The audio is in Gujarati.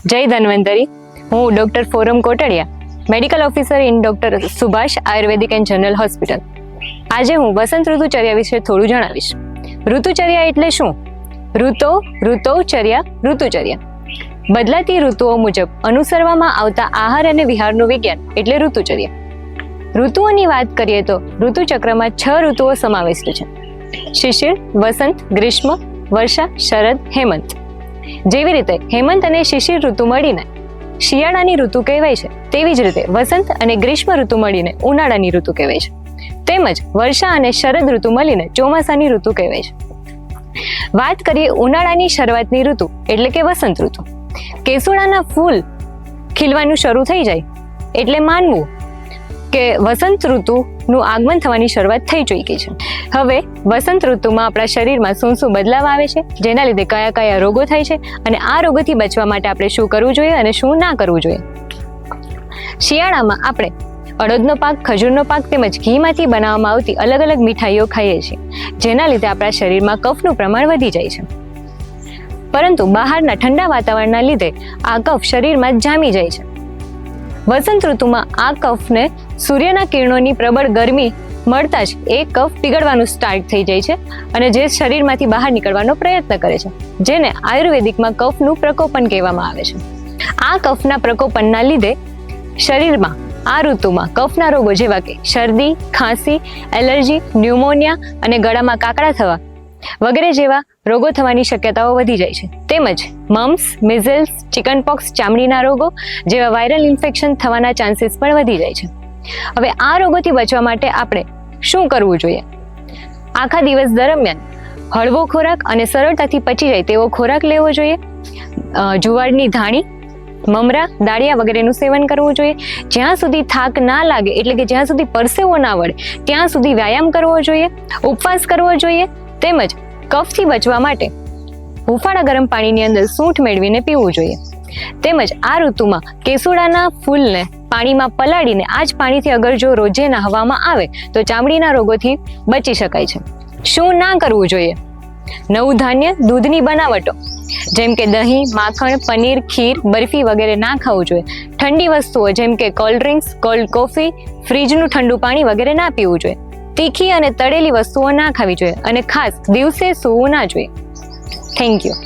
જય ધન્વંતરી. હું doctor forum Kotadia, medical officer in doctor Subhash Ayurvedic and general hospital. આજે હું વસંત ઋતુચર્યા વિશે થોડું જણાવીશ. ઋતુચર્યા એટલે શું? ઋતુચર્યા બદલાતી ઋતુઓ મુજબ અનુસરવામાં આવતા આહાર અને વિહારનું વિજ્ઞાન એટલે ઋતુચર્યા. ઋતુઓની વાત કરીએ તો ઋતુચક્રમાં 6 ઋતુઓ સમાવિષ્ટ છે: શિશિર, વસંત, ગ્રીષ્મ, વર્ષા, શરદ, હેમંત. જેવી રીતે હેમંત અને શિશિર ઋતુ મળીને શિયાળાની ઋતુ કહેવાય છે, તેવી જ રીતે વસંત અને ગ્રીષ્મ ઋતુ મળીને ઉનાળાની ઋતુ કહેવાય છે. તેમજ વર્ષા અને શરદ ઋતુ મળીને ચોમાસાની ઋતુ કહેવાય છે. વાત કરીએ ઉનાળાની શરૂઆતની ઋતુ એટલે કે વસંત ઋતુ. કેસુડાના ફૂલ ખીલવાનું શરૂ થઈ જાય એટલે માનવું કે વસંત ઋતુનું આગમન થવાની શરૂઆત થઈ ચૂકી છે. હવે વસંત ઋતુમાં આપણા શરીરમાં શું બદલાવ આવે છે, જેના લીધે કયા કયા રોગો થાય છે અને આ રોગોથી બચવા માટે આપણે શું કરવું જોઈએ અને શું ના કરવું જોઈએ. શિયાળામાં આપણે અડદનો પાક, ખજૂરનો પાક તેમજ ઘીમાંથી બનાવવામાં આવતી અલગ અલગ મીઠાઈઓ ખાઈએ છીએ, જેના લીધે આપણા શરીરમાં કફનું પ્રમાણ વધી જાય છે. પરંતુ બહારના ઠંડા વાતાવરણના લીધે આ કફ શરીરમાં જામી જાય છે. વસંત ઋતુમાં આ કફને સૂર્યના કિરણોની પ્રબળ ગરમી મળતા જ એ કફ પીગળવાનું સ્ટાર્ટ થઈ જાય છે અને જે શરીરમાંથી બહાર નીકળવાનો પ્રયત્ન કરે છે, જેને આયુર્વેદિકમાં કફનું પ્રકોપન કહેવામાં આવે છે. આ કફના પ્રકોપનના લીધે શરીરમાં આ ઋતુમાં કફના રોગો જેવા કે શરદી, ખાંસી, એલર્જી, ન્યુમોનિયા અને ગળામાં કાકડા થવા વગેરે જેવા રોગો થવાની શક્યતાઓ વધી જાય છે. તેમજ મમ્સ, મિઝલ્સ, ચિકનપોક્સ, ચામડીના રોગો જેવા વાયરલ ઇન્ફેક્શન થવાના ચાન્સીસ પણ વધી જાય છે. હવે આ રોગોથી બચવા માટે આપણે શું કરવું જોઈએ? આખા દિવસ દરમિયાન હળવો ખોરાક અને સરળતાથી પચી જાય તેવો ખોરાક લેવો જોઈએ. જુવારની ધાણી, મમરા, દાળિયા વગેરેનું સેવન કરવું જોઈએ. જ્યાં સુધી થાક ના લાગે એટલે કે જ્યાં સુધી પરસેવો ના વળે ત્યાં સુધી વ્યાયામ કરવો જોઈએ, ઉપવાસ કરવો જોઈએ. તેમજ કફથી બચવા માટે હુંફાળા ગરમ પાણીની અંદર સૂંઠ મેળવીને પીવું જોઈએ. તેમજ આ ઋતુમાં કેસુડાના ફૂલને પાણીમાં પલાળીને આ જ પાણીથી અગર જો રોજે નહાવામાં આવે તો ચામડીના રોગોથી બચી શકાય છે. શું ના કરવું જોઈએ? નવું ધાન્ય, દૂધની બનાવટો જેમ કે દહીં, માખણ, પનીર, ખીર, બરફી વગેરે ના ખાવું જોઈએ. ઠંડી વસ્તુઓ જેમ કે કોલ્ડ ડ્રિંક્સ, કોલ્ડ કોફી, ફ્રીજનું ઠંડુ પાણી વગેરે ના પીવું જોઈએ. તીખી અને તળેલી વસ્તુઓ ના ખાવી જોઈએ અને ખાસ દિવસે સૂવું ના જોઈએ. Thank you.